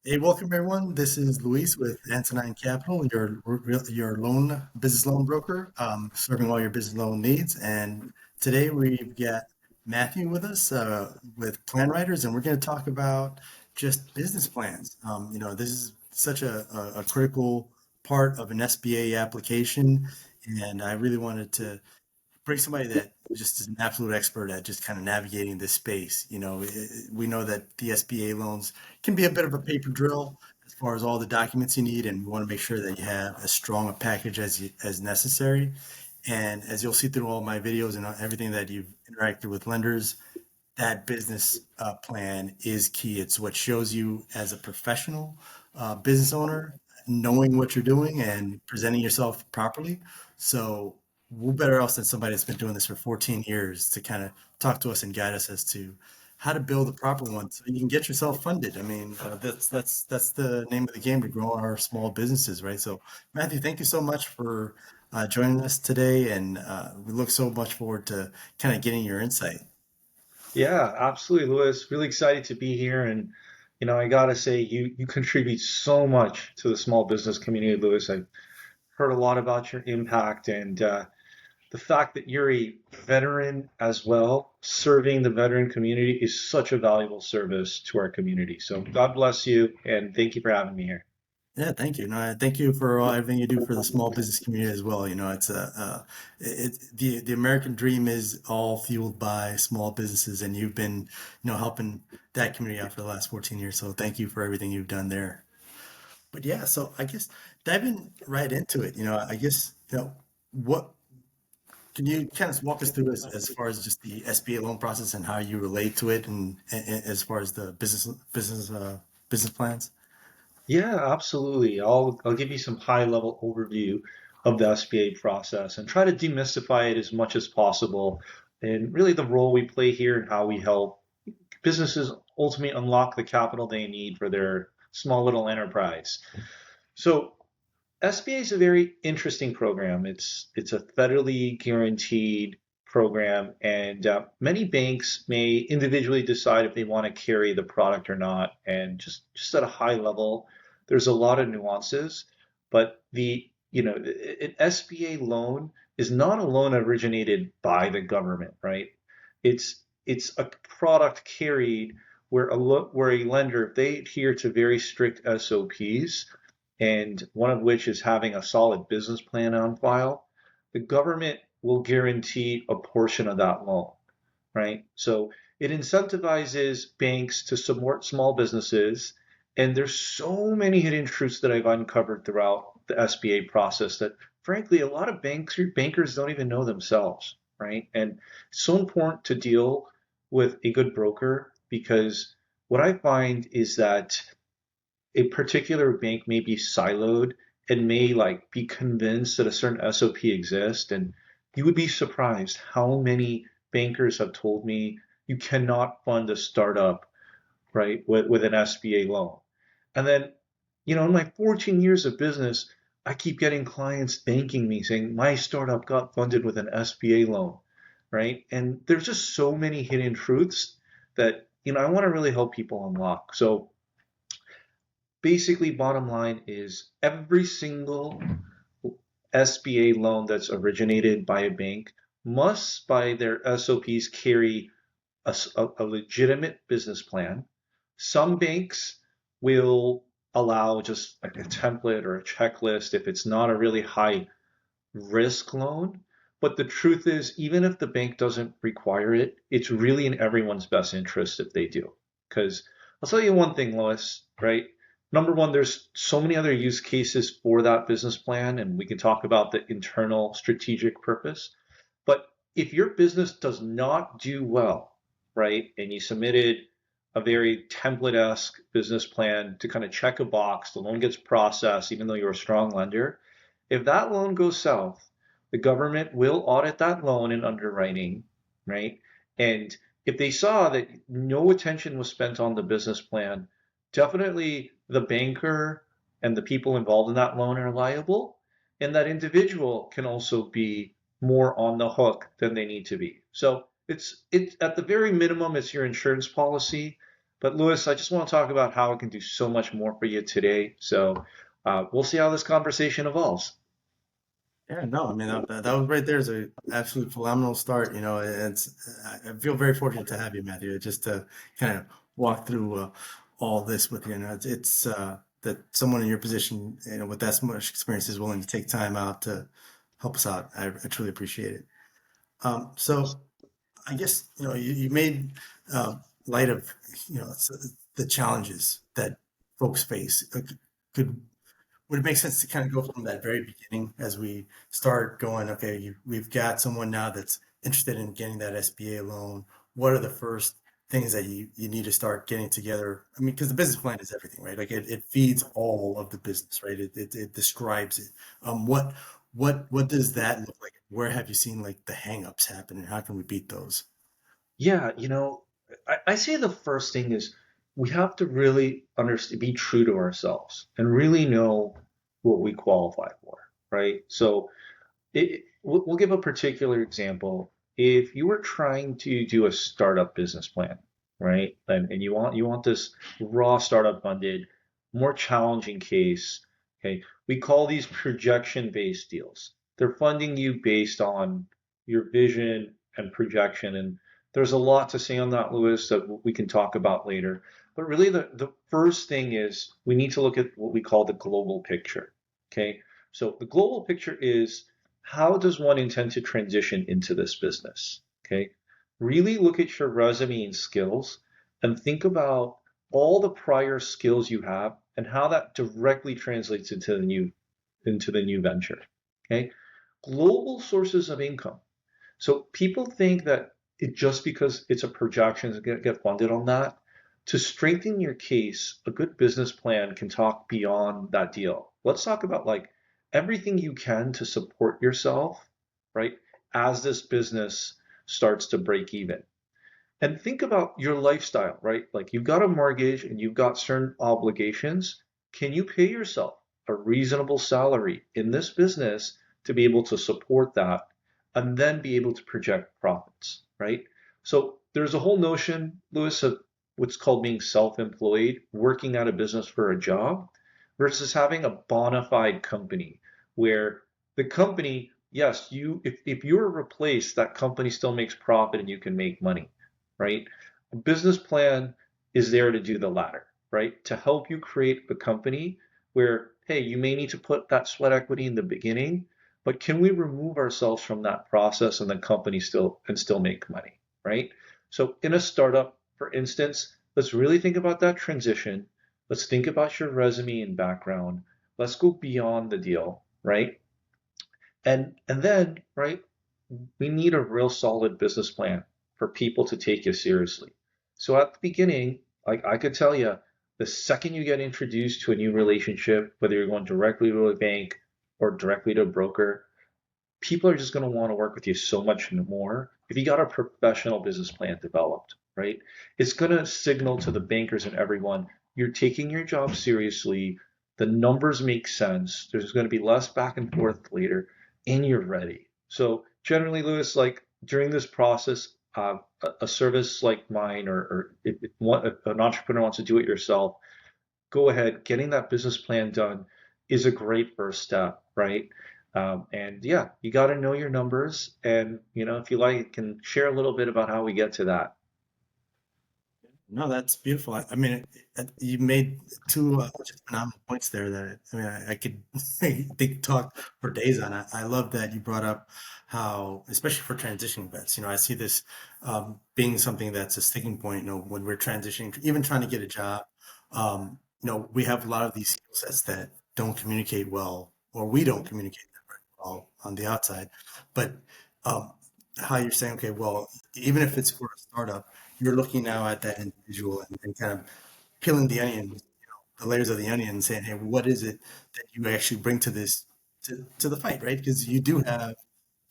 Hey, welcome everyone. This is Luis with Antonine Capital, your business loan broker, serving all your business loan needs. And today we've got Matthew with us with Plan Writers, and we're going to talk about just business plans. This is such a critical part of an SBA application, and I really wanted to bring somebody that just is an absolute expert at just kind of navigating this space. We know that the SBA loans can be a bit of a paper drill as far as all the documents you need, and we want to make sure that you have as strong a package as necessary. And as you'll see through all my videos and everything that you've interacted with lenders, that business plan is key. It's what shows you as a professional business owner, knowing what you're doing and presenting yourself properly. So, who better else than somebody that's been doing this for 14 years to kind of talk to us and guide us as to how to build a proper one so you can get yourself funded. I mean, that's the name of the game to grow our small businesses, right? So, Matthew, thank you so much for joining us today, and we look so much forward to kind of getting your insight. Yeah, absolutely, Lewis. Really excited to be here. And, I gotta say, you contribute so much to the small business community, Lewis. I've heard a lot about your impact and the fact that you're a veteran as well, serving the veteran community is such a valuable service to our community. So God bless you and thank you for having me here. Yeah, thank you. No, thank you for everything you do for the small business community as well. It's the American dream is all fueled by small businesses, and you've been, helping that community out for the last 14 years. So thank you for everything you've done there. But yeah, so I guess diving right into it, I guess, what can you kind of walk us through as far as just the SBA loan process and how you relate to it, and as far as the business plans? Yeah, absolutely. I'll give you some high level overview of the SBA process and try to demystify it as much as possible and really the role we play here and how we help businesses ultimately unlock the capital they need for their small little enterprise. So SBA is a very interesting program. It's a federally guaranteed program, and many banks may individually decide if they want to carry the product or not. And just at a high level, there's a lot of nuances, but an SBA loan is not a loan originated by the government, right? It's a product carried where a lender, if they adhere to very strict SOPs, and one of which is having a solid business plan on file, the government will guarantee a portion of that loan, right? So it incentivizes banks to support small businesses. And there's so many hidden truths that I've uncovered throughout the SBA process that, frankly, a lot of bankers don't even know themselves, right? And it's so important to deal with a good broker because what I find is that a particular bank may be siloed and may like be convinced that a certain SOP exists. And you would be surprised how many bankers have told me you cannot fund a startup, right, with an SBA loan. And then, in my 14 years of business, I keep getting clients thanking me saying my startup got funded with an SBA loan, right? And there's just so many hidden truths that, I want to really help people unlock. So basically, bottom line is every single SBA loan that's originated by a bank must, by their SOPs, carry a legitimate business plan. Some banks will allow just like a template or a checklist if it's not a really high risk loan. But the truth is, even if the bank doesn't require it, it's really in everyone's best interest if they do. Because I'll tell you one thing, Lois, right? Number one, there's so many other use cases for that business plan, and we can talk about the internal strategic purpose. But if your business does not do well, right, and you submitted a very template-esque business plan to kind of check a box, the loan gets processed, even though you're a strong lender, if that loan goes south, the government will audit that loan in underwriting, right? And if they saw that no attention was spent on the business plan, definitely the banker and the people involved in that loan are liable. And that individual can also be more on the hook than they need to be. So it's at the very minimum, it's your insurance policy. But Lewis, I just want to talk about how I can do so much more for you today. So we'll see how this conversation evolves. Yeah, no, I mean that was right there is a absolute phenomenal start. I feel very fortunate to have you, Matthew, just to kind of walk through all this with you. It's that someone in your position, with that much experience, is willing to take time out to help us out. I truly appreciate it. So I guess you made light of the challenges that folks face. Could would it make sense to kind of go from that very beginning as we start going, okay, we've got someone now that's interested in getting that SBA loan. What are the first things that you need to start getting together? I mean, because the business plan is everything, right? Like it feeds all of the business, right? It describes it. What does that look like? Where have you seen like the hangups happen and how can we beat those? Yeah, I say the first thing is we have to really understand, be true to ourselves and really know what we qualify for, right? So we'll give a particular example. If you were trying to do a startup business plan, right, and you want this raw startup funded, more challenging case, okay, we call these projection-based deals. They're funding you based on your vision and projection, and there's a lot to say on that, Lewis, that we can talk about later. But really, the first thing is we need to look at what we call the global picture. Okay. So the global picture is how does one intend to transition into this business? Okay. Really look at your resume and skills and think about all the prior skills you have and how that directly translates into the new venture. Okay. Global sources of income. So people think that just because it's a projection is going to get funded on that. To strengthen your case, a good business plan can talk beyond that deal. Let's talk about like everything you can to support yourself, right? As this business starts to break even. And think about your lifestyle, right? Like you've got a mortgage and you've got certain obligations. Can you pay yourself a reasonable salary in this business to be able to support that and then be able to project profits, right? So there's a whole notion, Lewis, of what's called being self-employed, working at a business for a job versus having a bona fide company where the company, yes, if you're replaced, that company still makes profit and you can make money, right? A business plan is there to do the latter, right? To help you create a company where, hey, you may need to put that sweat equity in the beginning, but can we remove ourselves from that process and the company still make money, right? So in a startup, for instance, let's really think about that transition. Let's think about your resume and background. Let's go beyond the deal, right? And then, right, we need a real solid business plan for people to take you seriously. So at the beginning, like I could tell you, the second you get introduced to a new relationship, whether you're going directly to a bank or directly to a broker, people are just going to want to work with you so much more if you got a professional business plan developed, right? It's going to signal to the bankers and everyone you're taking your job seriously. The numbers make sense. There's going to be less back and forth later, and you're ready. So generally, Lewis, like during this process, a service like mine, or if an entrepreneur wants to do it yourself, go ahead. Getting that business plan done is a great first step, right? And yeah, you got to know your numbers. And, if you like, can share a little bit about how we get to that. No, that's beautiful. I mean, you made two just phenomenal points there that I mean, I could talk for days on. I love that you brought up how, especially for transitioning vets, I see this being something that's a sticking point, when we're transitioning, even trying to get a job. We have a lot of these skill sets that don't communicate well, or we don't communicate that very well on the outside. But um, how you're saying, okay, well, even if it's for a startup, you're looking now at that individual and kind of peeling the onion, the layers of the onion, and saying, hey, what is it that you actually bring to this to the fight, right? Because you do have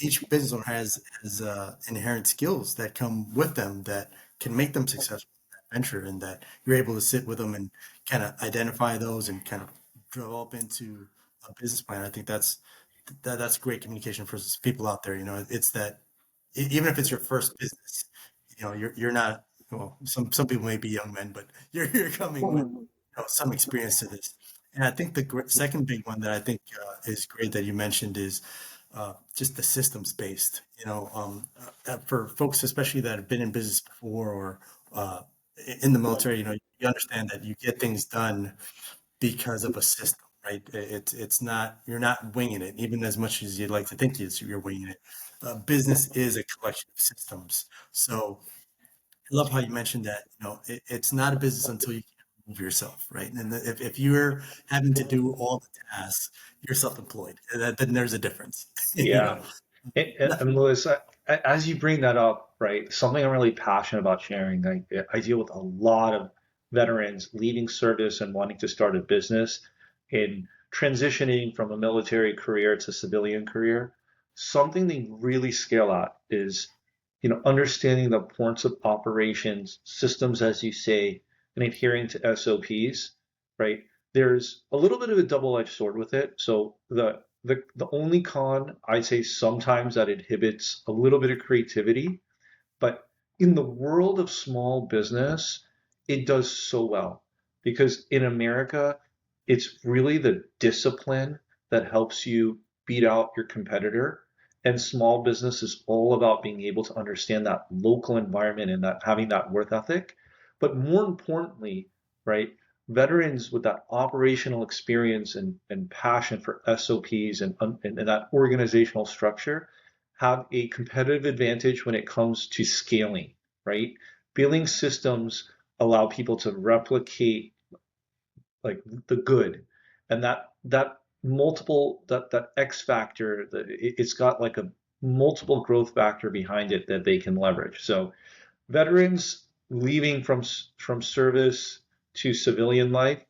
each business owner has inherent skills that come with them that can make them successful in that venture, and that you're able to sit with them and kind of identify those and kind of develop into a business plan. I think that's great communication for people out there. It's that even if it's your first business, you're not. well, some people may be young men, but you're coming with some experience to this. And I think the second big one that I think is great that you mentioned is just the systems based. For folks especially that have been in business before or uh, in the military, you understand that you get things done because of a system, right? It's not, you're not winging it, even as much as you'd like to think you're winging it. Business is a collection of systems. So I love how you mentioned that, it's not a business until you can move yourself, right? And if you're having to do all the tasks, you're self-employed. Then there's a difference, Yeah. No, And Lewis, as you bring that up, right, something I'm really passionate about sharing. I deal with a lot of veterans leaving service and wanting to start a business and transitioning from a military career to civilian career. Something they really scale at is, understanding the importance of operations, systems, as you say, and adhering to SOPs, right? There's a little bit of a double-edged sword with it. So the only con I'd say sometimes that inhibits a little bit of creativity, but in the world of small business, it does so well because in America, it's really the discipline that helps you beat out your competitor. And small business is all about being able to understand that local environment and that having that work ethic. But more importantly, right, veterans with that operational experience and passion for SOPs and that organizational structure have a competitive advantage when it comes to scaling, right? Billing systems allow people to replicate like the good, and that multiple that X factor, it's got like a multiple growth factor behind it that they can leverage. So veterans leaving from service to civilian life,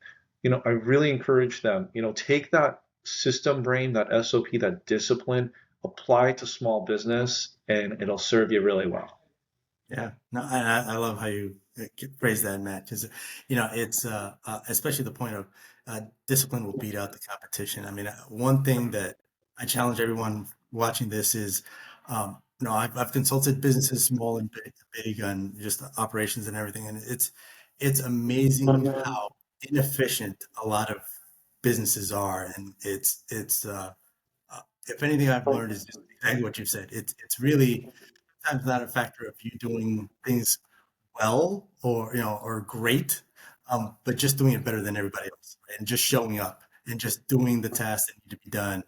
I really encourage them, take that system brain, that SOP, that discipline, apply it to small business, and it'll serve you really well. yeah, no, I love how you phrase that, Matt, because it's especially the point of discipline will beat out the competition. I mean, one thing that I challenge everyone watching this is, I've consulted businesses, small and big, on just operations and everything, and it's amazing how inefficient a lot of businesses are, and if anything I've learned is just exactly what you said. It's really sometimes not a factor of you doing things well or great, but just doing it better than everybody else, right? And just showing up and just doing the tasks that need to be done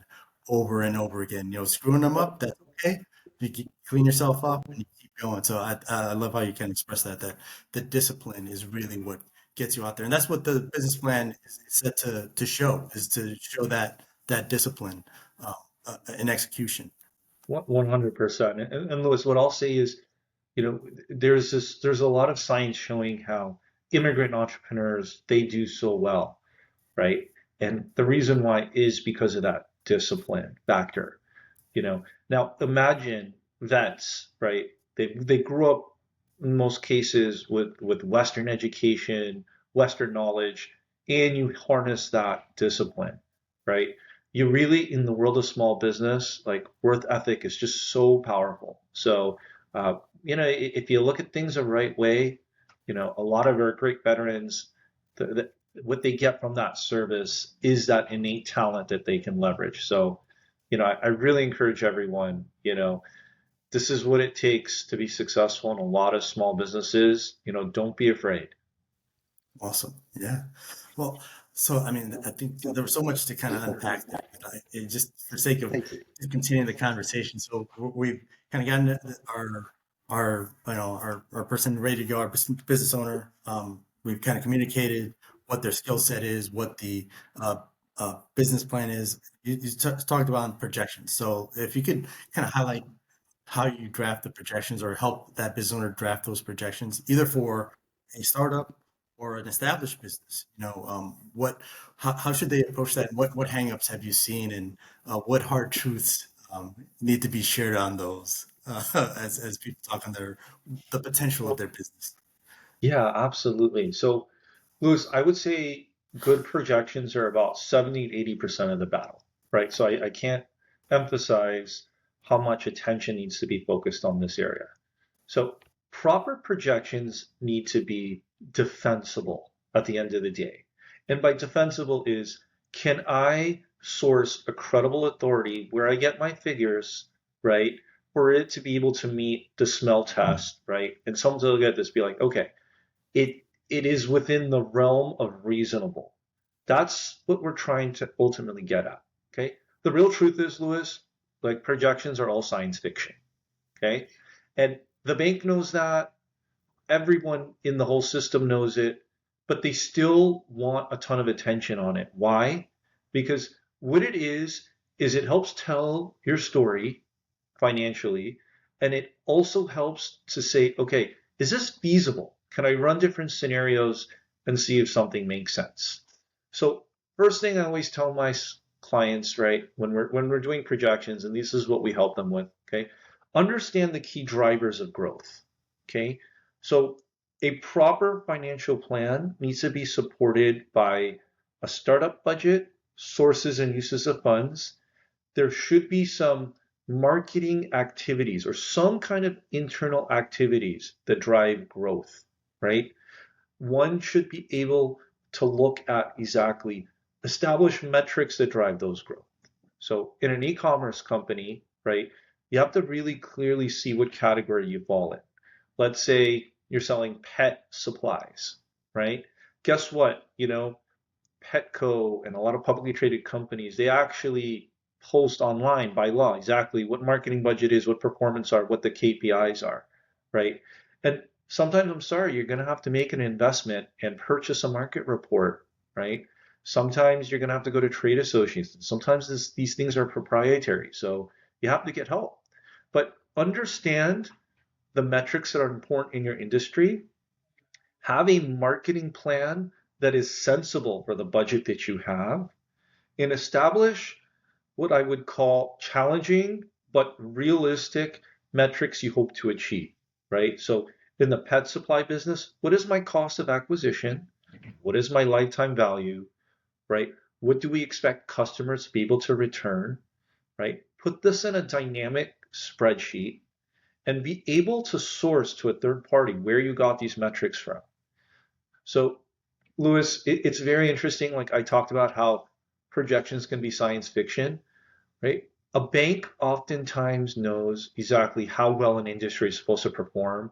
over and over again. Screwing them up, that's okay. Clean yourself up and you keep going. So I love how you can express that the discipline is really what gets you out there, and that's what the business plan is set to show, is to show that discipline uh, in execution. 100%. And Lewis, what I'll say is, there's a lot of science showing how immigrant entrepreneurs, they do so well, right? And the reason why is because of that discipline factor. Now imagine vets, right? They grew up in most cases with Western education, Western knowledge, and you harness that discipline, right? You really, in the world of small business, like worth ethic is just so powerful. So, if you look at things the right way, a lot of our great veterans, what they get from that service is that innate talent that they can leverage. So, I really encourage everyone, this is what it takes to be successful in a lot of small businesses. Don't be afraid. Awesome. Yeah. Well, so I mean, I think there was so much to kind of unpack there, but it just for sake of just continuing the conversation. So we've kind of gotten our person ready to go, our business owner. We've kind of communicated what their skill set is, what the business plan is. You talked about projections. So if you could kind of highlight how you draft the projections or help that business owner draft those projections, either for a startup or an established business. How should they approach that? What hangups have you seen, and what hard truths need to be shared on those as people talk on the potential of their business? Yeah, absolutely. So, Louis, I would say good projections are about 70 to 80% of the battle, right? So I can't emphasize how much attention needs to be focused on this area. So proper projections need to be defensible at the end of the day. And by defensible is, can I source a credible authority where I get my figures, right, for it to be able to meet the smell test, right? And someone will get this, be like, okay, it is within the realm of reasonable. That's what we're trying to ultimately get at. Okay. The real truth is, Lewis, like projections are all science fiction. Okay. And the bank knows that. Everyone in the whole system knows it, but they still want a ton of attention on it. Why? Because what it is it helps tell your story financially, and it also helps to say, okay, is this feasible? Can I run different scenarios and see if something makes sense? So first thing I always tell my clients, right, when we're doing projections, and this is what we help them with, okay, understand the key drivers of growth. Okay, so a proper financial plan needs to be supported by a startup budget, sources and uses of funds. There should be some marketing activities or some kind of internal activities that drive growth, right? One should be able to look at exactly establish metrics that drive those growth. So in an e-commerce company, right, you have to really clearly see what category you fall in. Let's say you're selling pet supplies, right? Guess what? Petco and a lot of publicly traded companies, they actually post online by law exactly what marketing budget is, what performance are, what the KPIs are, right? And sometimes, I'm sorry, you're going to have to make an investment and purchase a market report, right? Sometimes you're going to have to go to trade associations. Sometimes these things are proprietary, so you have to get help. But understand the metrics that are important in your industry. Have a marketing plan that is sensible for the budget that you have, and establish what I would call challenging but realistic metrics you hope to achieve, right? So in the pet supply business, what is my cost of acquisition? What is my lifetime value, right? What do we expect customers to be able to return, right? Put this in a dynamic spreadsheet and be able to source to a third party where you got these metrics from. So Lewis, it's very interesting. Like I talked about how projections can be science fiction, right? A bank oftentimes knows exactly how well an industry is supposed to perform.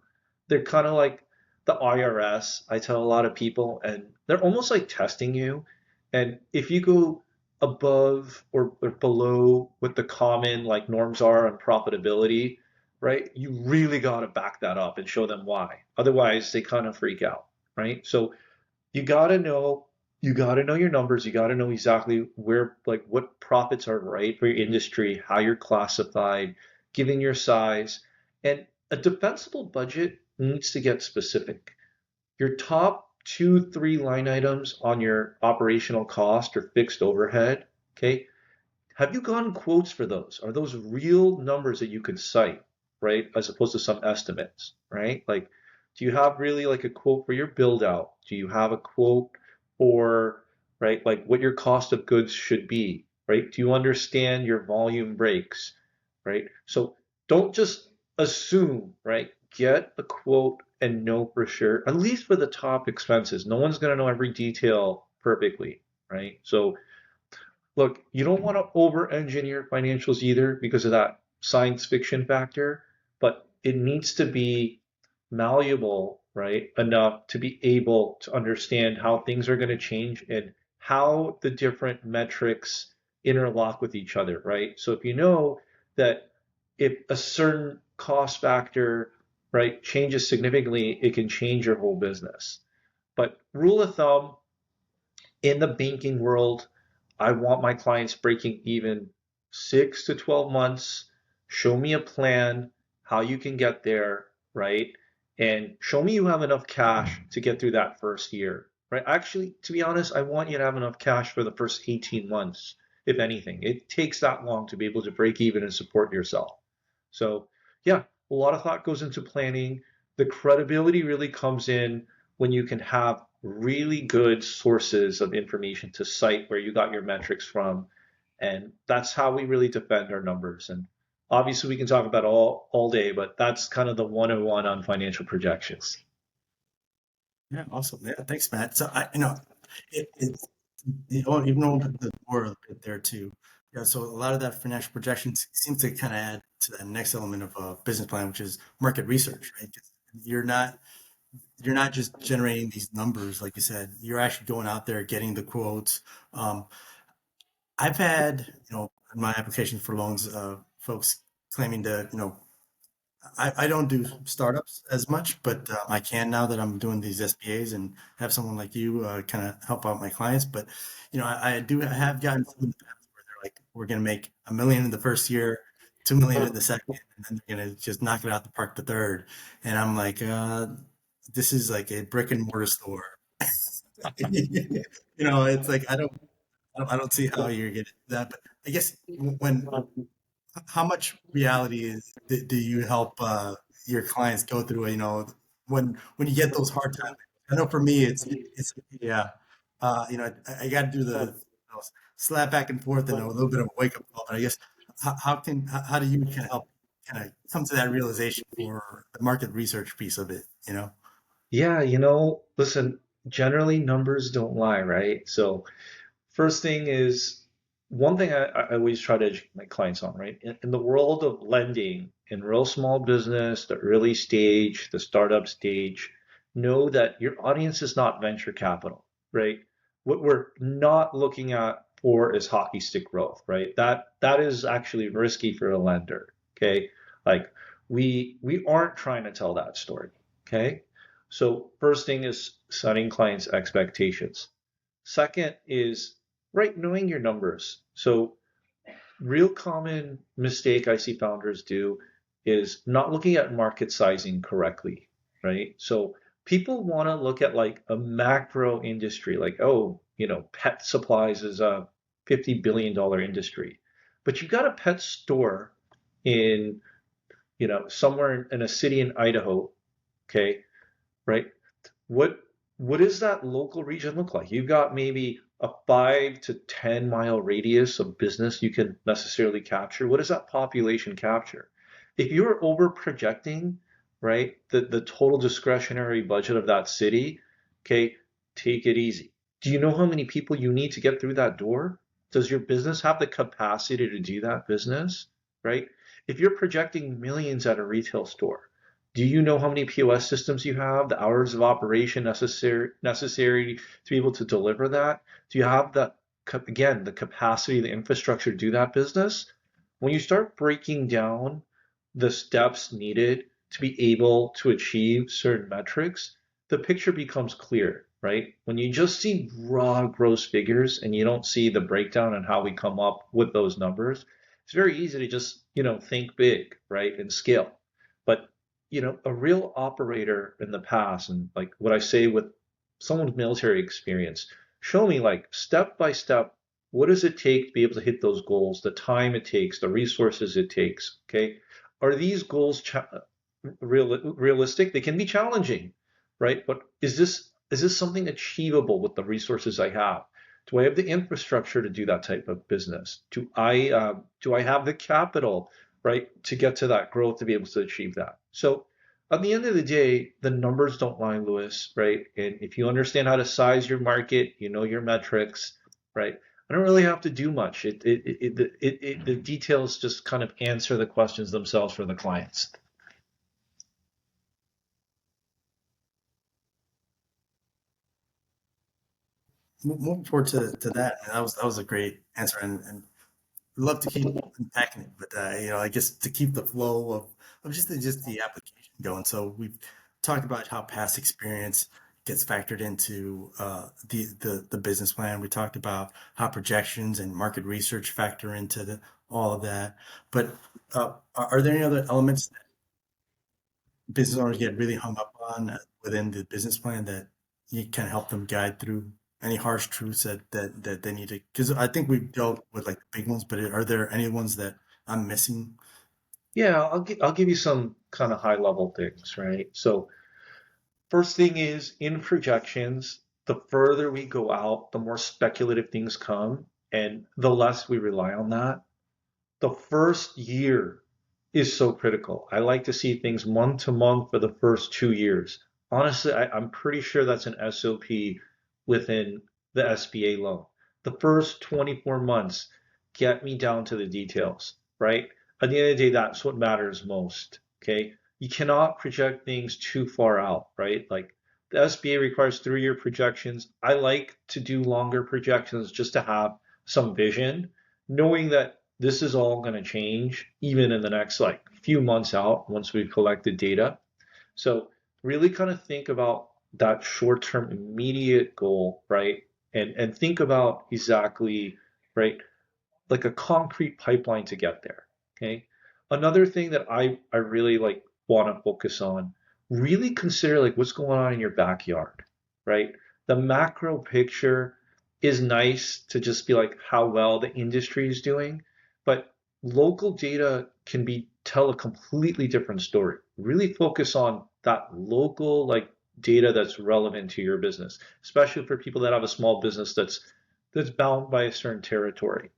They're kind of like the IRS, I tell a lot of people, and they're almost like testing you. And if you go above or below what the common like norms are on profitability, right, you really got to back that up and show them why. Otherwise, they kind of freak out, right? So you got to know your numbers. You got to know exactly where, like, what profits are right for your industry, how you're classified, given your size. And a defensible budget needs to get specific. Your top two, three line items on your operational cost or fixed overhead, okay? Have you gotten quotes for those? Are those real numbers that you can cite, right? As opposed to some estimates, right? Like, do you have really like a quote for your build out? Do you have a quote for, right, like what your cost of goods should be, right? Do you understand your volume breaks, right? So don't just assume, right? Get a quote and know for sure, at least for the top expenses. No one's going to know every detail perfectly, right? So look, you don't want to over engineer financials either because of that science fiction factor, but it needs to be malleable, right? Enough to be able to understand how things are going to change and how the different metrics interlock with each other, right? So if you know that if a certain cost factor, right, changes significantly, it can change your whole business. But rule of thumb, in the banking world, I want my clients breaking even 6 to 12 months. Show me a plan, how you can get there, right? And show me you have enough cash to get through that first year, right? Actually, to be honest, I want you to have enough cash for the first 18 months, if anything. It takes that long to be able to break even and support yourself. So, yeah, a lot of thought goes into planning. The credibility really comes in when you can have really good sources of information to cite where you got your metrics from. And that's how we really defend our numbers. And Obviously, we can talk about all day, but that's kind of the 101 on financial projections. Yeah, awesome. Yeah, thanks, Matt. So it's even opened the door a bit there too. Yeah, so a lot of that financial projections seems to kind of add to the next element of a business plan, which is market research, right? 'Cause you're not just generating these numbers, like you said. You're actually going out there getting the quotes. Um, I've had, in my application for loans, folks claiming to, I don't do startups as much, but I can now that I'm doing these SBAs and have someone like you kind of help out my clients. But I do have gotten some in the past where they're like, we're going to make 1 million in the first year, 2 million in the second, and then they're going to just knock it out the park the third. And I'm like, this is like a brick and mortar store. It's like I don't see how you're getting that. But I guess when how much reality do you help your clients go through? When you get those hard times. I know for me, it's yeah. I got to do the slap back and forth and a little bit of a wake up call. But I guess how do you kind of help kind of come to that realization for the market research piece of it? Yeah, listen, generally numbers don't lie, right? So first thing is one thing I always try to educate my clients on, right? In the world of lending, in real small business, the early stage, the startup stage, know that your audience is not venture capital, right? What we're not looking at for is hockey stick growth, right? That is actually risky for a lender, okay? Like we aren't trying to tell that story, okay? So first thing is setting clients' expectations. Second is right knowing your numbers. So real common mistake I see founders do is not looking at market sizing correctly, right? So people want to look at like a macro industry, like, oh, pet supplies is a $50 billion industry. But you've got a pet store in, somewhere in a city in Idaho, okay, right? What what does that local region look like? You've got maybe a 5 to 10 mile radius of business you can necessarily capture. What does that population capture? If you're over projecting, right, the total discretionary budget of that city, okay, take it easy. Do you know how many people you need to get through that door? Does your business have the capacity to do that business, right? If you're projecting millions at a retail store, do you know how many POS systems you have, the hours of operation necessary to be able to deliver that? Do you have the capacity, the infrastructure to do that business? When you start breaking down the steps needed to be able to achieve certain metrics, the picture becomes clear, right? When you just see raw gross figures and you don't see the breakdown and how we come up with those numbers, it's very easy to just, think big, right, and scale. But a real operator in the past, and like what I say with someone with military experience, show me like step by step, what does it take to be able to hit those goals, the time it takes, the resources it takes, okay? Are these goals realistic? They can be challenging, right? But is this something achievable with the resources I have? Do I have the infrastructure to do that type of business? Do I have the capital, right, to get to that growth to be able to achieve that? So at the end of the day, the numbers don't lie, Lewis, right? And if you understand how to size your market, you know your metrics, right? I don't really have to do much. The details just kind of answer the questions themselves for the clients. Moving forward to that, and that was a great answer, and love to keep unpacking it, but I guess to keep the flow of just the application going. So we've talked about how past experience gets factored into the business plan. We talked about how projections and market research factor into all of that. But are there any other elements business owners get really hung up on within the business plan that you can help them guide through any harsh truths that they need to, because I think we've dealt with like the big ones, but are there any ones that I'm missing? Yeah, I'll give you some kind of high level things, right? So first thing is in projections, the further we go out, the more speculative things come, and the less we rely on that. The first year is so critical. I like to see things month to month for the first 2 years. Honestly, I'm pretty sure that's an SOP within the SBA loan. The first 24 months, get me down to the details, right? At the end of the day, that's what matters most, okay? You cannot project things too far out, right? Like the SBA requires 3-year projections. I like to do longer projections just to have some vision, knowing that this is all going to change even in the next like few months out once we've collected data. So really kind of think about that short-term immediate goal, right? And think about exactly, right, like a concrete pipeline to get there. Okay. Another thing that I really like want to focus on, really consider like what's going on in your backyard, right? The macro picture is nice to just be like how well the industry is doing, but local data can be tell a completely different story. Really focus on that local like data that's relevant to your business, especially for people that have a small business that's bound by a certain territory.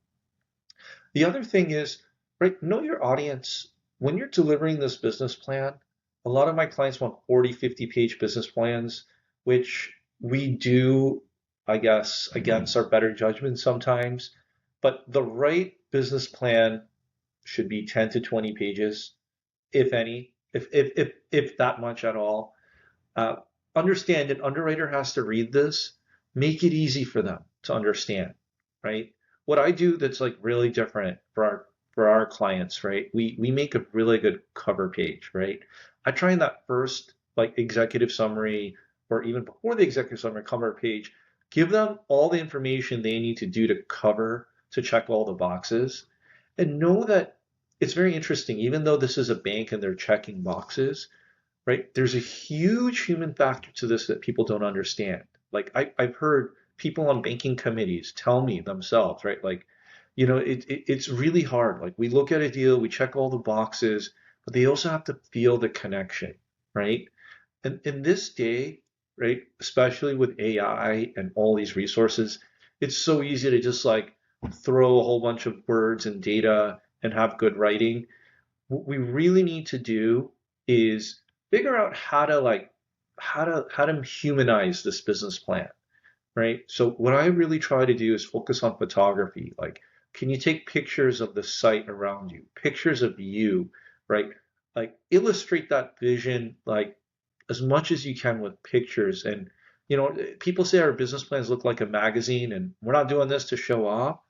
The other thing is, right, know your audience. When you're delivering this business plan, a lot of my clients want 40, 50-page business plans, which we do, I guess, against our better judgment sometimes. But the right business plan should be 10 to 20 pages, if any, if that much at all. Uh, Understand an underwriter has to read this, make it easy for them to understand, right? What I do that's like really different for our clients, right? We make a really good cover page, right? I try in that first like executive summary or even before the executive summary cover page, give them all the information they need to do to cover to check all the boxes and know that it's very interesting, even though this is a bank and they're checking boxes, right? There's a huge human factor to this that people don't understand. Like I've heard people on banking committees tell me themselves, right? Like, it's really hard. Like we look at a deal, we check all the boxes, but they also have to feel the connection, right? And in this day, right, especially with AI and all these resources, it's so easy to just like throw a whole bunch of words and data and have good writing. What we really need to do is figure out how to humanize this business plan, right? So what I really try to do is focus on photography. Like, can you take pictures of the site around you, pictures of you, right? Like illustrate that vision like as much as you can with pictures. And people say our business plans look like a magazine, and we're not doing this to show off,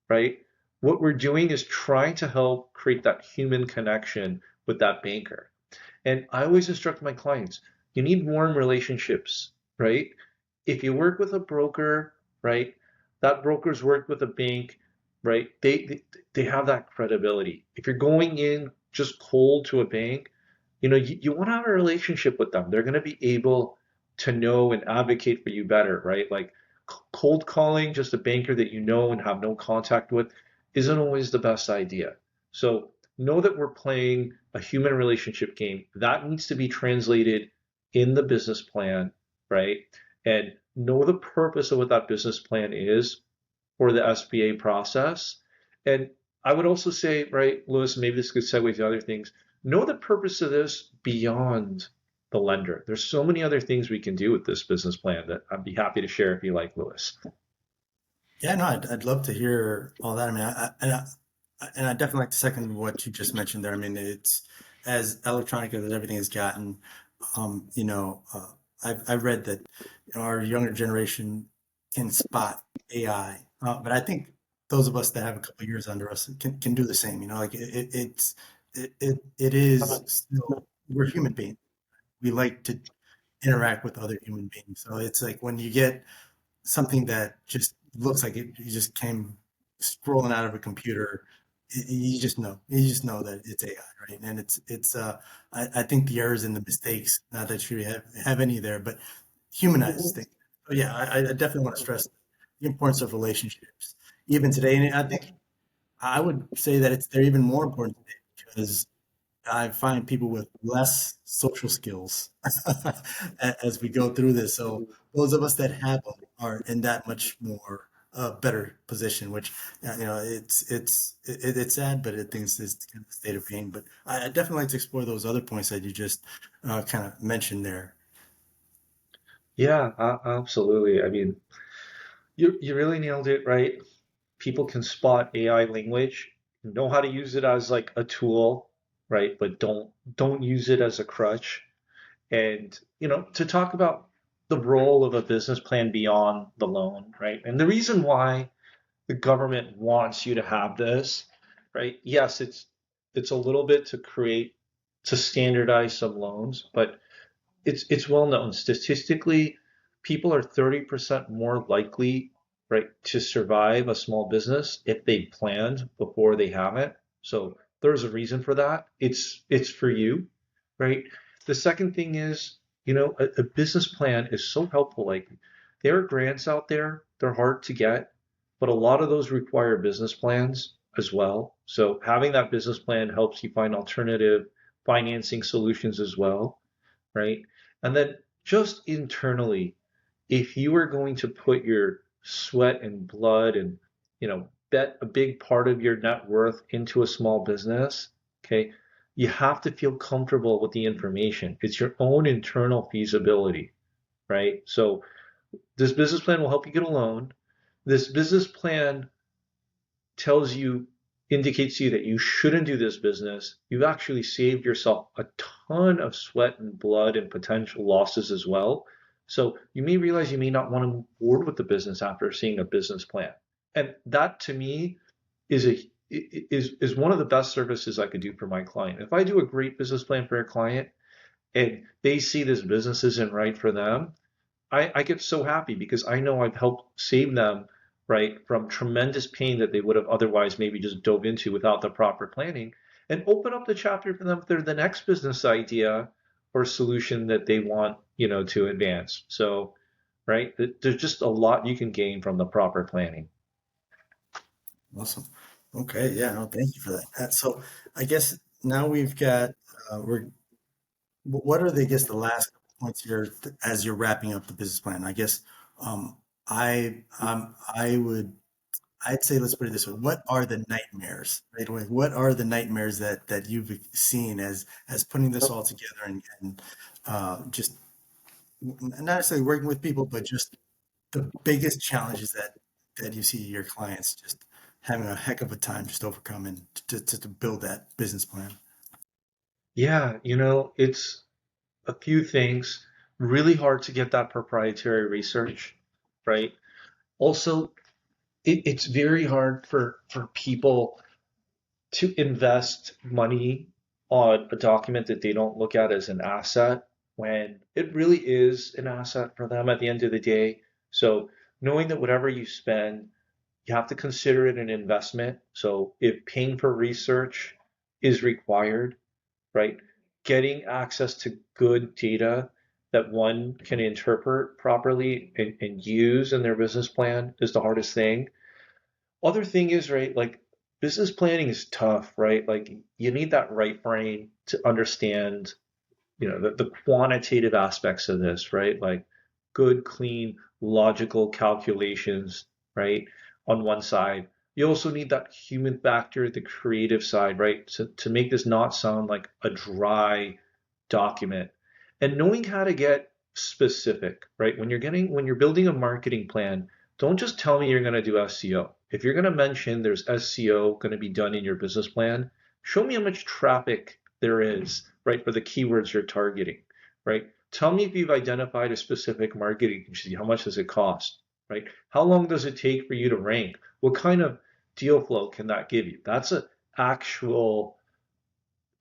right? What we're doing is trying to help create that human connection with that banker. And I always instruct my clients, you need warm relationships, right? If you work with a broker, right, that broker's worked with a bank, right? They have that credibility. If you're going in just cold to a bank, you want to have a relationship with them. They're going to be able to know and advocate for you better, right? Like cold calling just a banker that you know and have no contact with isn't always the best idea. So know that we're playing a human relationship game. That needs to be translated in the business plan, right? And know the purpose of what that business plan is for the SBA process. And I would also say, right, Lewis, maybe this could segue to other things. Know the purpose of this beyond the lender. There's so many other things we can do with this business plan that I'd be happy to share if you like, Lewis. Yeah, no, I'd love to hear all that. I mean, I definitely like to second what you just mentioned there. I mean, it's as electronic as everything has gotten. Um, you know, uh, I've read that our younger generation can spot AI, but I think those of us that have a couple of years under us can do the same. Like it is still, we're human beings. We like to interact with other human beings. So it's like when you get something that just looks like it you just came scrolling out of a computer, you just know that it's AI, right? And I think the errors and the mistakes, not that you have any there, but humanize things. So yeah, I definitely want to stress the importance of relationships even today. And I think I would say that they're even more important today because I find people with less social skills as we go through this. So those of us that have them are in that much more. a better position, which it's sad, but it thinks it's kind of a state of pain. But I definitely like to explore those other points that you just kind of mentioned there. Yeah, absolutely. I mean, you really nailed it, right? People can spot AI language, know how to use it as like a tool, right? But don't use it as a crutch. And to talk about the role of a business plan beyond the loan, right? And the reason why the government wants you to have this, right? Yes, it's a little bit to standardize some loans, but it's well known statistically, people are 30% more likely, right, to survive a small business if they planned before they have it. So there's a reason for that. It's for you, right? The second thing is, a business plan is so helpful. Like there are grants out there, they're hard to get, but a lot of those require business plans as well. So having that business plan helps you find alternative financing solutions as well, right? And then just internally, if you are going to put your sweat and blood and, bet a big part of your net worth into a small business, okay, you have to feel comfortable with the information. It's your own internal feasibility, right? So this business plan will help you get a loan. This business plan tells you, indicates to you that you shouldn't do this business, you've actually saved yourself a ton of sweat and blood and potential losses as well. So you may realize you may not want to move forward with the business after seeing a business plan. And that to me is a is one of the best services I could do for my client. If I do a great business plan for a client and they see this business isn't right for them, I get so happy because I know I've helped save them, right, from tremendous pain that they would have otherwise maybe just dove into without the proper planning, and open up the chapter for them for the next business idea or solution that they want, to advance. So, right, there's just a lot you can gain from the proper planning. Awesome. Okay, yeah, no, thank you for that. So I guess now we've got what are the, I guess, the last couple points here as you're wrapping up the business plan? I guess um, I would I'd say let's put it this way: what are the nightmares, right? What are the nightmares that you've seen as putting this all together and just not necessarily working with people, but just the biggest challenges that you see your clients just having a heck of a time just overcoming to build that business plan. Yeah, it's a few things. Really hard to get that proprietary research, right? Also, it's very hard for people to invest money on a document that they don't look at as an asset when it really is an asset for them at the end of the day. So knowing that whatever you spend, you have to consider it an investment. So if paying for research is required, right? Getting access to good data that one can interpret properly and use in their business plan is the hardest thing. Other thing is, right, like business planning is tough, right? Like you need that right brain to understand, the quantitative aspects of this, right? Like good, clean, logical calculations, right? On one side. You also need that human factor, the creative side, right? To make this not sound like a dry document. And knowing how to get specific, right? When you're building a marketing plan, don't just tell me you're going to do SEO. If you're going to mention there's SEO going to be done in your business plan, show me how much traffic there is, right, for the keywords you're targeting, right? Tell me if you've identified a specific marketing agency. How much does it cost, right? How long does it take for you to rank? What kind of deal flow can that give you? Actual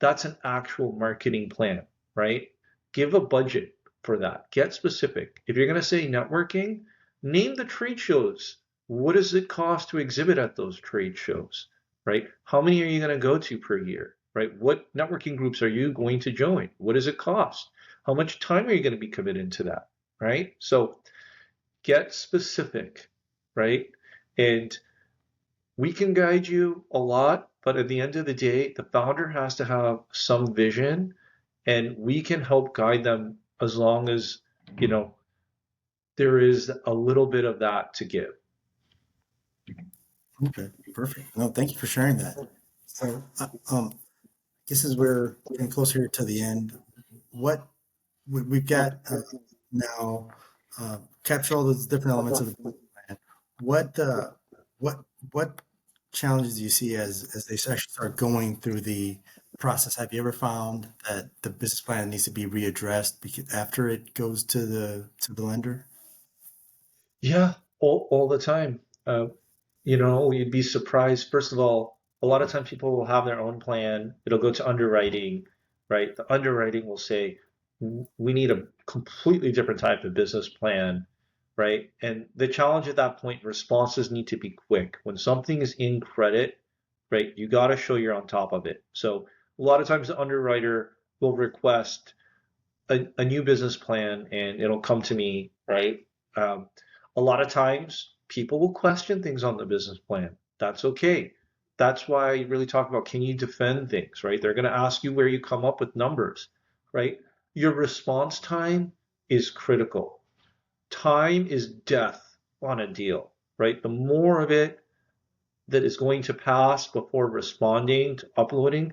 that's an actual marketing plan, right? Give a budget for that. Get specific. If you're going to say networking, name the trade shows. What does it cost to exhibit at those trade shows, right? How many are you going to go to per year, right? What networking groups are you going to join? What does it cost? How much time are you going to be committed to that, right? So get specific, right? And we can guide you a lot, but at the end of the day, the founder has to have some vision and we can help guide them as long as, you know, there is a little bit of that to give. Okay, perfect. No, thank you for sharing that. So, guess as we're getting closer to the end, what we've got now capture all those different elements of the plan. What what what challenges do you see as they actually start going through the process? Have you ever found that the business plan needs to be readdressed because after it goes to the lender? Yeah, all the time. You'd be surprised. First of all, a lot of times people will have their own plan. It'll go to underwriting, right? The underwriting will say, We need a completely different type of business plan," right? And the challenge at that point, responses need to be quick. When something is in credit, right, you got to show you're on top of it. So a lot of times the underwriter will request a new business plan and it'll come to me, right? Um, a lot of times people will question things on the business plan. That's okay. That's why I really talk about, can you defend things, right? They're going to ask you where you come up with numbers, right? Your response time is critical. Time is death on a deal, right? The more of it that is going to pass before responding to uploading,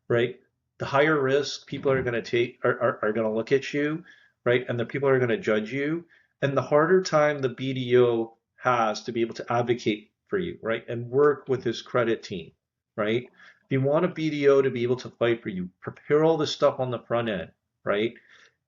right? The higher risk people are going to take are going to look at you, right? And the people are going to judge you. And the harder time the BDO has to be able to advocate for you, right? And work with his credit team, right? If you want a BDO to be able to fight for you, prepare all this stuff on the front end, right?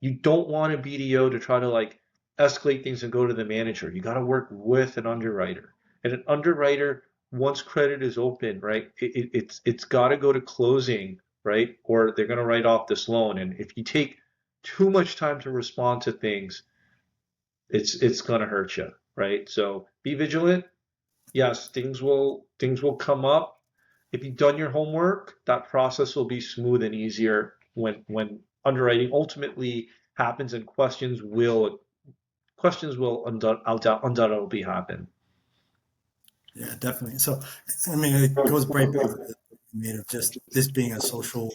You don't want a BDO to try to like escalate things and go to the manager. You got to work with an underwriter. And an underwriter, once credit is open, right, it's got to go to closing, right? Or they're going to write off this loan. And if you take too much time to respond to things, it's going to hurt you, right? So be vigilant. Yes, things will come up. If you've done your homework, that process will be smooth and easier when underwriting ultimately happens, and questions will undoubtedly happen. Yeah, definitely. So, I mean, it goes right back to the made of just this being a social,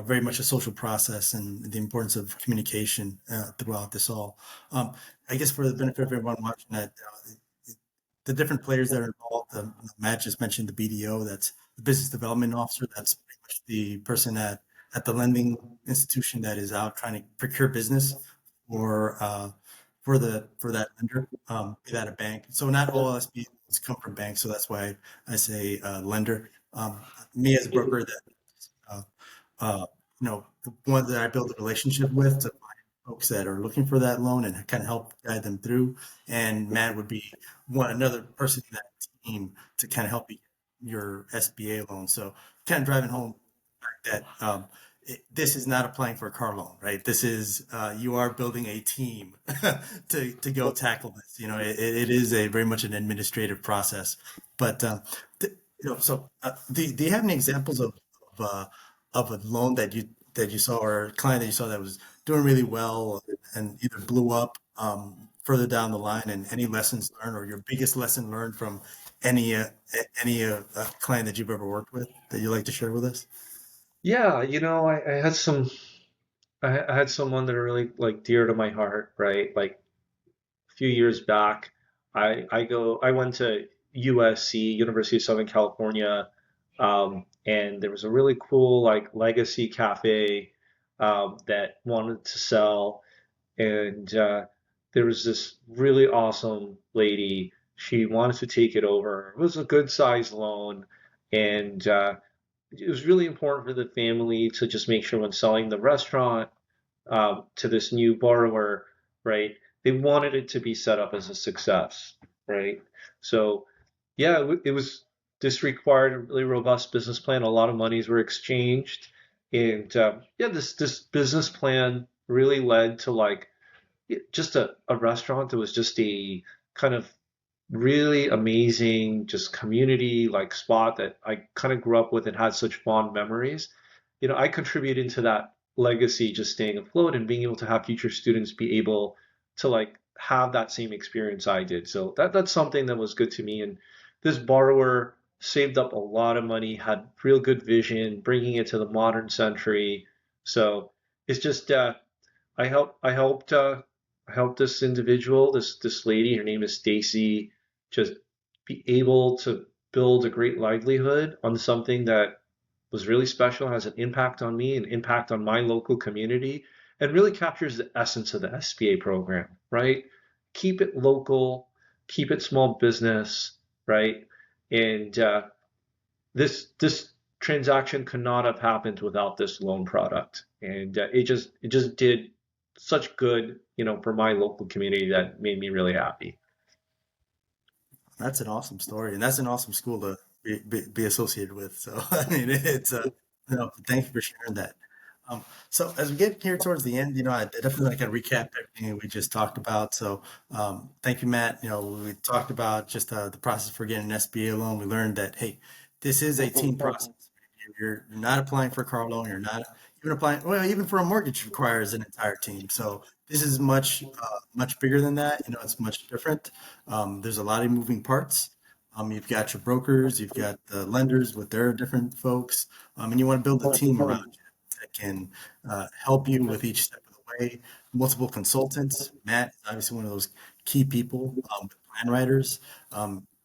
very much a social process and the importance of communication throughout this all. Um, I guess for the benefit of everyone watching that, the different players that are involved, Matt just mentioned the BDO, that's the business development officer. That's pretty much the person at the lending institution that is out trying to procure business for for that lender, be that a bank. So not all SBAs come from banks, so that's why I say lender. Me as a broker, that uh, uh, the one that I build a relationship with to find folks that are looking for that loan and kind of help guide them through. And Matt would be another person in that team to kind of help you your SBA loan. So kind of driving home that this is not applying for a car loan, right? This is you are building a team to go tackle this. It is a very much an administrative process, but so do you have any examples of a loan that you saw or a client that you saw that was doing really well and either blew up further down the line, and any lessons learned or your biggest lesson learned from any client that you've ever worked with that you'd like to share with us? Yeah, I had someone that are really like dear to my heart, right? Like a few years back, I went to USC, University of Southern California, and there was a really cool like legacy cafe that wanted to sell, and there was this really awesome lady. She wanted to take it over. It was a good sized loan, and it was really important for the family to just make sure when selling the restaurant to this new borrower, right? They wanted it to be set up as a success, right? So, yeah, it was. This required a really robust business plan. A lot of monies were exchanged, and yeah, this business plan really led to like just a restaurant that was just a kind of really amazing just community like spot that I kind of grew up with and had such fond memories. I contributed to that legacy just staying afloat and being able to have future students be able to like have that same experience I did. So that's something that was good to me. And this borrower saved up a lot of money, had real good vision, bringing it to the modern century. So it's just I helped this individual, this lady. Her name is Stacy. Just be able to build a great livelihood on something that was really special, has an impact on me, an impact on my local community, and really captures the essence of the SBA program, right? Keep it local, keep it small business, right? And this transaction could not have happened without this loan product, and it just did such good, for my local community that made me really happy. That's an awesome story, and that's an awesome school to be associated with. So, I mean, it's thank you for sharing that. So as we get here towards the end, I definitely like to recap everything we just talked about. So, thank you, Matt. We talked about just the process for getting an SBA loan. We learned that, hey, this is a team process. You're not applying for a car loan. You're not even applying. Well, even for a mortgage requires an entire team. So this is much bigger than that. It's much different. There's a lot of moving parts. You've got your brokers, you've got the lenders with their different folks, and you want to build a team around you that can help you with each step of the way. Multiple consultants. Matt is obviously one of those key people with plan writers.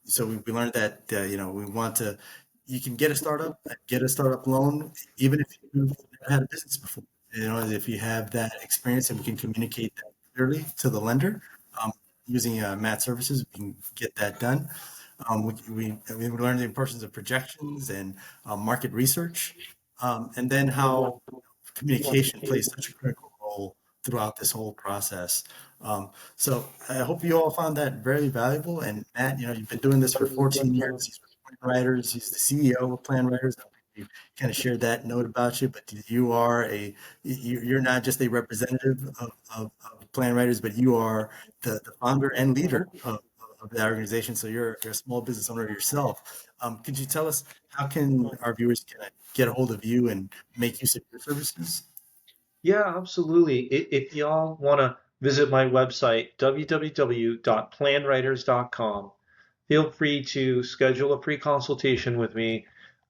So we learned that we want to. You can get a startup loan, even if you've never had a business before. If you have that experience and we can communicate that clearly to the lender um, using Matt services, we can get that done. We learned the importance of projections and market research, and then how communication plays such a critical role throughout this whole process. So I hope you all found that very valuable. And Matt, you've been doing this for 14 years. He's with Plan Writers. He's the CEO of Plan Writers. You kind of shared that note about you, but you're not just a representative of Plan Writers, but you are the founder and leader of that organization. So you're a small business owner yourself. Could you tell us how can our viewers kind of get a hold of you and make use of your services? Yeah, absolutely. If y'all want to visit my website, www.planwriters.com, feel free to schedule a free consultation with me.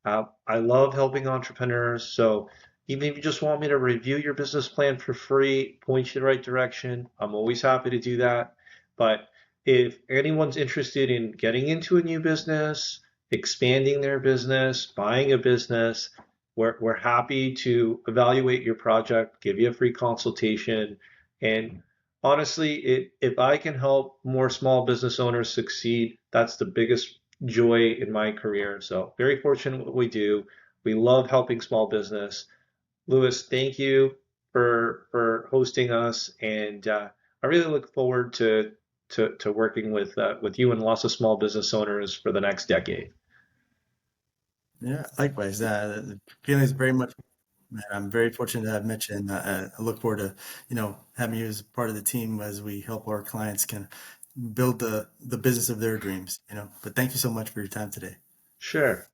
I love helping entrepreneurs. So even if you just want me to review your business plan for free, point you in the right direction, I'm always happy to do that. But if anyone's interested in getting into a new business, expanding their business, buying a business, we're happy to evaluate your project, give you a free consultation, and honestly, if I can help more small business owners succeed, that's the biggest joy in my career. So very fortunate what we do. We love helping small business. Lewis, thank you for hosting us, and I really look forward to working with you and lots of small business owners for the next decade. Yeah, likewise. The feeling is very much. I'm very fortunate to have met you, and I look forward to having you as part of the team as we help our clients can build the business of their dreams. But thank you so much for your time today. Sure.